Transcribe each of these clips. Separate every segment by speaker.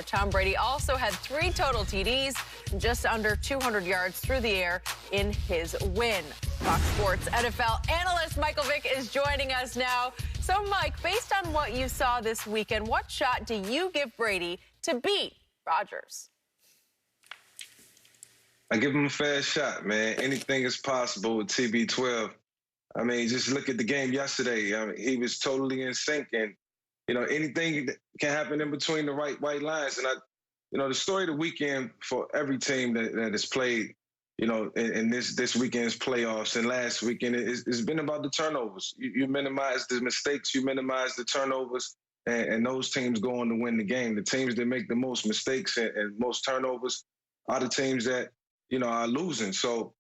Speaker 1: Tom Brady also had 3 total TDs and just under 200 yards through the air in his win. Fox Sports NFL analyst Michael Vick is joining us now. So, Mike, based on what you saw this weekend, what shot do you give Brady to beat Rodgers?
Speaker 2: I give him a fair shot, man. Anything is possible with TB12. I mean, just look at the game yesterday. I mean, he was totally in sync, and anything can happen in between the white lines. And the story of the weekend for every team that has played, in this weekend's playoffs and last weekend, it's been about the turnovers. You minimize the mistakes, you minimize the turnovers, and those teams go on to win the game. The teams that make the most mistakes and most turnovers are the teams that are losing. So,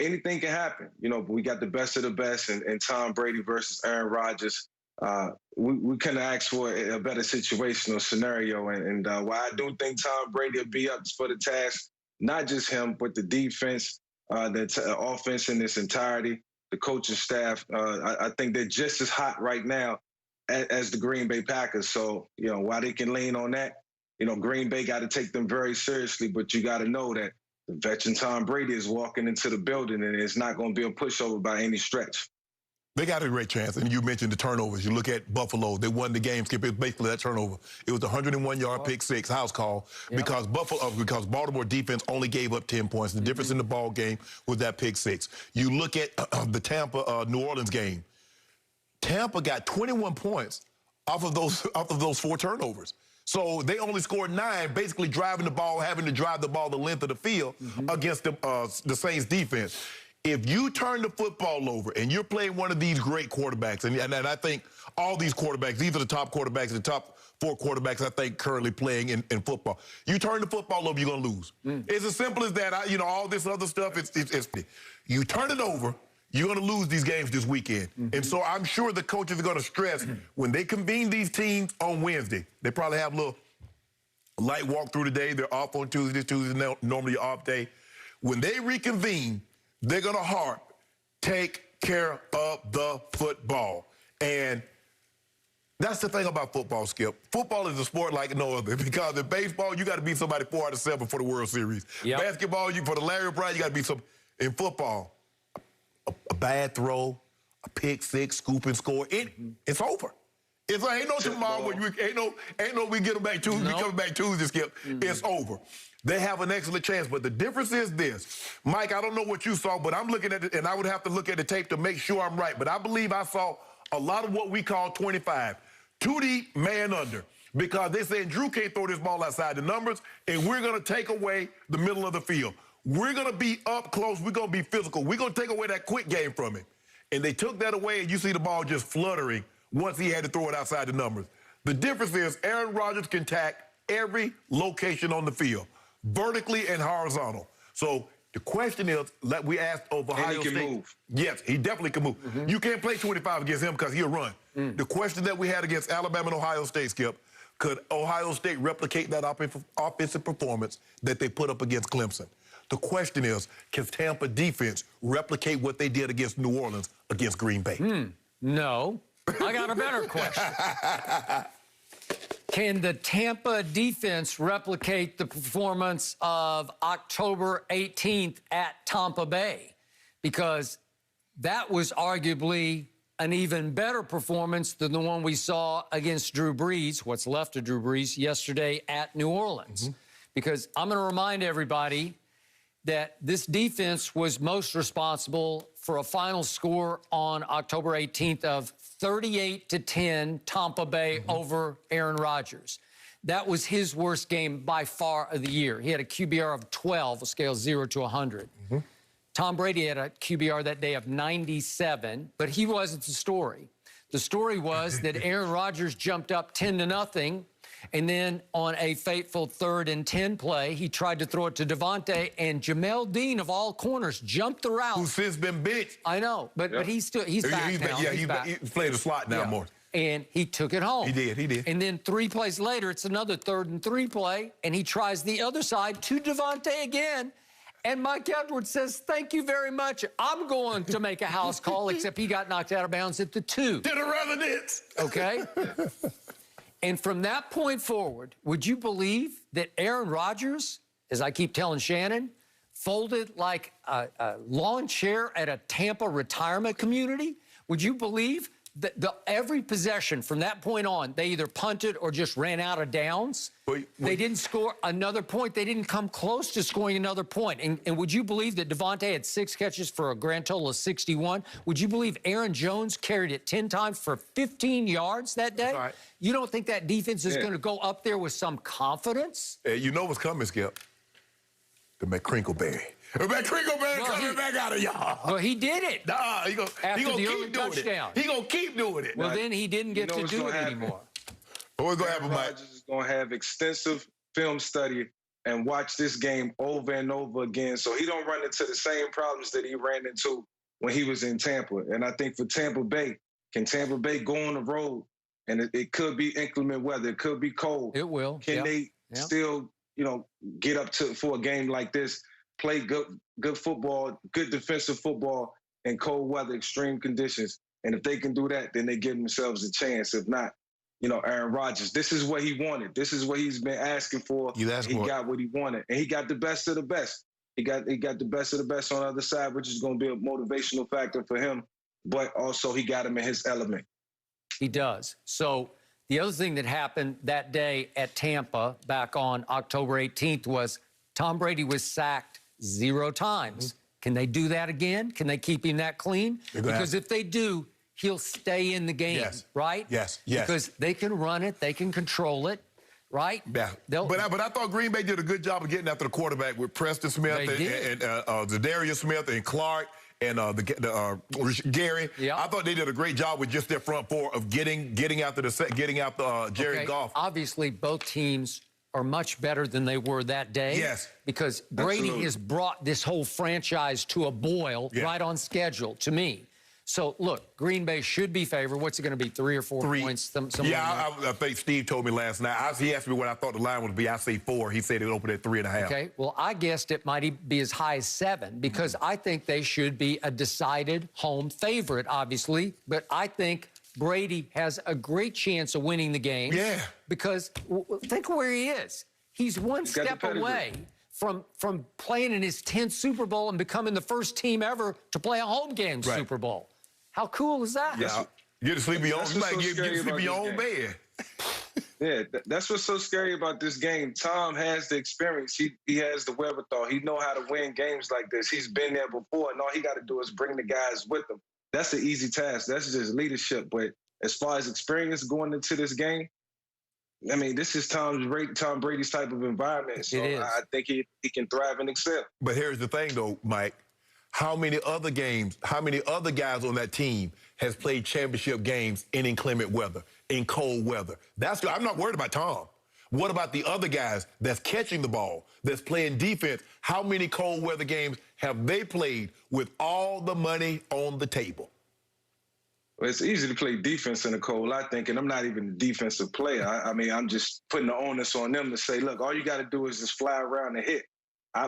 Speaker 2: anything can happen, but we got the best of the best, and Tom Brady versus Aaron Rodgers. We couldn't ask for a better situational scenario. And while I do think Tom Brady will be up for the task, not just him, but the defense, the offense in its entirety, the coaching staff, I think they're just as hot right now as the Green Bay Packers. So, while they can lean on that, Green Bay got to take them very seriously, but you got to know that the veteran Tom Brady is walking into the building, and it's not going to be a pushover by any stretch.
Speaker 3: They got a great chance, and you mentioned the turnovers. You look at Buffalo; they won the game. Skip, it was basically that turnover. It was a 101-yard pick six house call because Baltimore defense only gave up 10 points. The difference in the ball game was that pick six. You look at the Tampa New Orleans game. Tampa got 21 points off of those 4 turnovers. So they only scored 9, basically driving the ball, having to drive the ball the length of the field against the Saints defense. If you turn the football over and you're playing one of these great quarterbacks, and I think all these quarterbacks, these are the top quarterbacks, the top 4 quarterbacks I think currently playing in football. You turn the football over, you're going to lose. It's as simple as that. All this other stuff, you turn it over, you're going to lose these games this weekend. And so I'm sure the coaches are going to stress when they convene these teams on Wednesday, they probably have a little light walk through the day. They're off on Tuesday. Tuesday normally an off day. When they reconvene, they're going to take care of the football. And that's the thing about football, Skip. Football is a sport like no other because in baseball, you got to beat somebody 4 out of 7 for the World Series. Basketball, for the Larry O'Brien, you got to beat some. In football, a bad throw, a pick six, scoop and score, it's over. It's like, ain't no tomorrow when ain't no we get them back Tuesday, we coming back Tuesday, Skip. It's over. They have an excellent chance, but the difference is this. Mike, I don't know what you saw, but I'm looking at it, and I would have to look at the tape to make sure I'm right, but I believe I saw a lot of what we call 25. 2 deep, man under, because they said Drew can't throw this ball outside the numbers, and we're going to take away the middle of the field. We're going to be up close. We're going to be physical. We're going to take away that quick game from him. And they took that away, and you see the ball just fluttering once he had to throw it outside the numbers. The difference is Aaron Rodgers can attack every location on the field, vertically and horizontal. So the question is, like we asked of Ohio State.
Speaker 2: And he can move.
Speaker 3: Yes, he definitely can move. You can't play 25 against him because he'll run. The question that we had against Alabama and Ohio State, Skip, could Ohio State replicate that offensive performance that they put up against Clemson? The question is, can Tampa defense replicate what they did against New Orleans against Green Bay?
Speaker 4: No. I got a better question. Can the Tampa defense replicate the performance of October 18th at Tampa Bay? Because that was arguably an even better performance than the one we saw against Drew Brees, what's left of Drew Brees, yesterday at New Orleans. Because I'm going to remind everybody that this defense was most responsible for a final score on October 18th of 38-10 Tampa Bay over Aaron Rodgers. That was his worst game by far of the year. He had a QBR of 12, a scale 0 to 100. Tom Brady had a QBR that day of 97, but he wasn't the story. The story was that Aaron Rodgers jumped up 10-0, and then on a fateful 3rd and 10 play, he tried to throw it to Devontae, and Jamel Dean, of all corners, jumped the route.
Speaker 3: Who's since been benched.
Speaker 4: I know, but he's back now.
Speaker 3: He's playing the slot now more.
Speaker 4: And he took it home.
Speaker 3: He did.
Speaker 4: And then 3 plays later, it's another 3rd and 3 play, and he tries the other side to Devontae again. And Mike Edwards says, thank you very much. I'm going to make a house call, except he got knocked out of bounds at the 2.
Speaker 3: To the residents.
Speaker 4: Okay? And from that point forward, would you believe that Aaron Rodgers, as I keep telling Shannon, folded like a lawn chair at a Tampa retirement community? Would you believe that every possession from that point on, they either punted or just ran out of downs? They didn't score another point. They didn't come close to scoring another point. And would you believe that Devontae had 6 catches for a grand total of 61? Would you believe Aaron Jones carried it 10 times for 15 yards that day?
Speaker 3: Right.
Speaker 4: You don't think that defense is going to go up there with some confidence?
Speaker 3: You know what's coming, Skip? The McCrinkleberry. The McCrinkleberry coming back out of y'all.
Speaker 4: Well, he did it.
Speaker 3: Nah, he gonna keep doing it. He gonna keep doing it.
Speaker 4: Well, then he didn't get to do it anymore.
Speaker 3: What's gonna happen, Mike?
Speaker 2: Rodgers is gonna have extensive film study and watch this game over and over again, so he don't run into the same problems that he ran into when he was in Tampa. And I think for Tampa Bay, can Tampa Bay go on the road? And it could be inclement weather. It could be cold.
Speaker 4: It will.
Speaker 2: Can they still, get up to for a game like this? Play good football, good defensive football in cold weather, extreme conditions. And if they can do that, then they give themselves a chance. If not, Aaron Rodgers, this is what he wanted. This is what he's been asking for. He got what he wanted. And he got the best of the best. He got the best of the best on the other side, which is going to be a motivational factor for him. But also he got him in his element.
Speaker 4: He does. So the other thing that happened that day at Tampa back on October 18th was Tom Brady was sacked 0 times. Can they do that again? Can they keep him that clean? Because if they do, he'll stay in the game, right?
Speaker 3: Yes.
Speaker 4: Because they can run it, they can control it, right?
Speaker 3: Yeah. But I thought Green Bay did a good job of getting after the quarterback with Preston Smith and Zadarius Smith and Clark and Gary.
Speaker 4: Yeah.
Speaker 3: I thought they did a great job with just their front four of getting after Jared Goff.
Speaker 4: Obviously, both teams are much better than they were that day.
Speaker 3: Yes.
Speaker 4: Because Brady has brought this whole franchise to a boil right on schedule, to me. So, look, Green Bay should be favored. What's it going to be, 3 or 4 points?
Speaker 3: I think Steve told me last night. He asked me what I thought the line would be. I say 4. He said it opened at 3.5.
Speaker 4: Okay, well, I guessed it might be as high as 7 because I think they should be a decided home favorite, obviously. But I think Brady has a great chance of winning the game.
Speaker 3: Yeah.
Speaker 4: Because think where he is. He's one step away from playing in his 10th Super Bowl and becoming the first team ever to play a home game Super Bowl. How cool is that?
Speaker 3: Yeah, get to sleep in your own bed.
Speaker 2: Yeah, that's what's so scary about this game. Tom has the experience. He has the wherewithal. He know how to win games like this. He's been there before, and all he got to do is bring the guys with him. That's an easy task. That's just leadership. But as far as experience going into this game, I mean, this is Tom Brady's type of environment. So I think he can thrive and excel.
Speaker 3: But here's the thing, though, Mike. How many other guys on that team has played championship games in inclement weather, in cold weather? I'm not worried about Tom. What about the other guys that's catching the ball, that's playing defense? How many cold weather games have they played with all the money on the table?
Speaker 2: Well, it's easy to play defense in the cold, I think, and I'm not even a defensive player. I mean, I'm just putting the onus on them to say, look, all you got to do is just fly around and hit.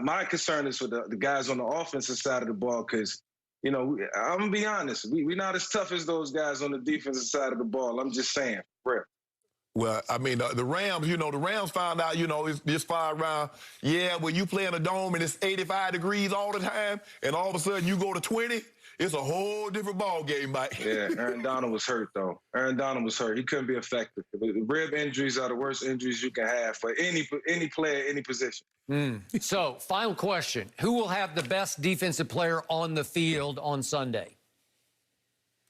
Speaker 2: My concern is with the guys on the offensive side of the ball because, I'm going to be honest, we're not as tough as those guys on the defensive side of the ball. I'm just saying, real.
Speaker 3: Well, I mean, the Rams found out, it's just fly around. Yeah, when you play in a dome and it's 85 degrees all the time and all of a sudden you go to 20, it's a whole different ball game, Mike.
Speaker 2: Yeah, Aaron Donald was hurt, though. Aaron Donald was hurt. He couldn't be effective. Rib injuries are the worst injuries you can have for any player, any position.
Speaker 4: So, final question. Who will have the best defensive player on the field on Sunday?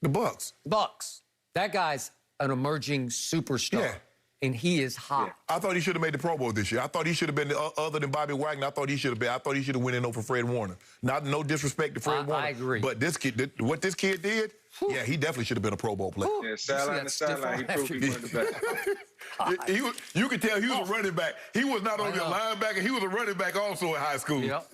Speaker 3: The Bucs.
Speaker 4: Bucs. That guy's an emerging superstar.
Speaker 3: Yeah.
Speaker 4: And he is hot.
Speaker 3: Yeah. I thought he should have made the Pro Bowl this year. I thought he should have been, other than Bobby Wagner, I thought he should have went in over Fred Warner. No disrespect to Fred Warner.
Speaker 4: I agree.
Speaker 3: But what this kid did, yeah, he definitely should have been a Pro Bowl player.
Speaker 2: Yeah, sideline to sideline, he proved he wasn't the best.
Speaker 3: You could tell he was a running back. He was not only a linebacker, he was a running back also in high school.
Speaker 4: Yep.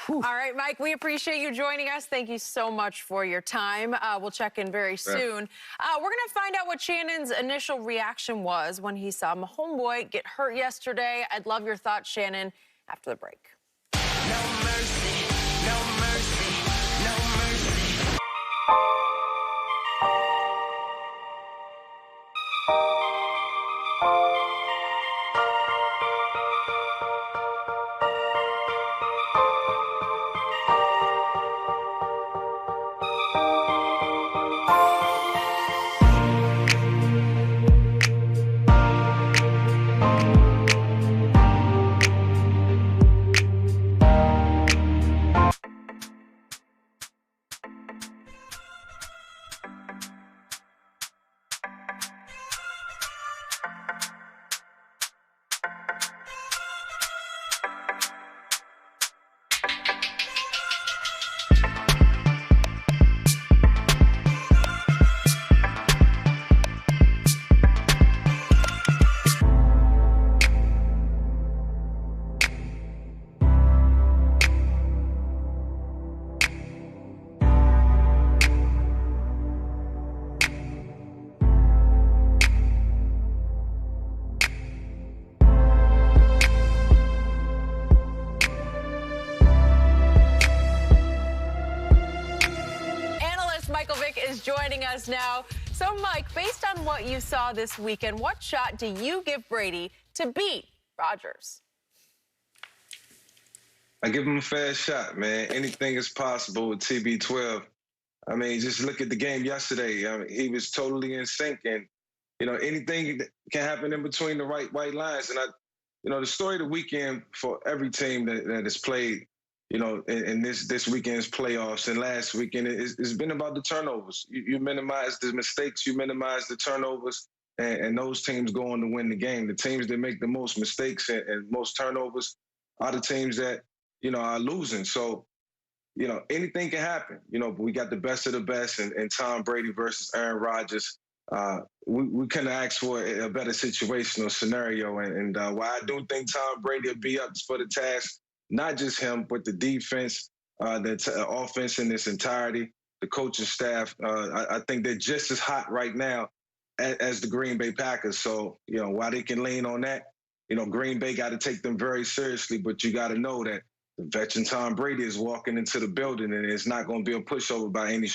Speaker 1: All right, Mike, we appreciate you joining us. Thank you so much for your time. We'll check in very soon. We're going to find out what Shannon's initial reaction was when he saw my homeboy get hurt yesterday. I'd love your thoughts, Shannon, after the break.
Speaker 5: No mercy, no mercy, no mercy.
Speaker 1: Michael Vick is joining us now. So, Mike, based on what you saw this weekend, what shot do you give Brady to beat Rodgers?
Speaker 2: I give him a fair shot, man. Anything is possible with TB12. I mean, just look at the game yesterday. I mean, he was totally in sync, and anything can happen in between the white lines. And the story of the weekend for every team that has played, in this weekend's playoffs and last weekend, it's been about the turnovers. You minimize the mistakes, you minimize the turnovers, and those teams go on to win the game. The teams that make the most mistakes and most turnovers are the teams that are losing. So, anything can happen. But we got the best of the best, and Tom Brady versus Aaron Rodgers. We couldn't ask for a better situational scenario. And while I do think Tom Brady will be up for the task, not just him, but the defense, the offense in its entirety, the coaching staff, I think they're just as hot right now as the Green Bay Packers. So, while they can lean on that, Green Bay got to take them very seriously, but you got to know that the veteran Tom Brady is walking into the building, and it's not going to be a pushover by any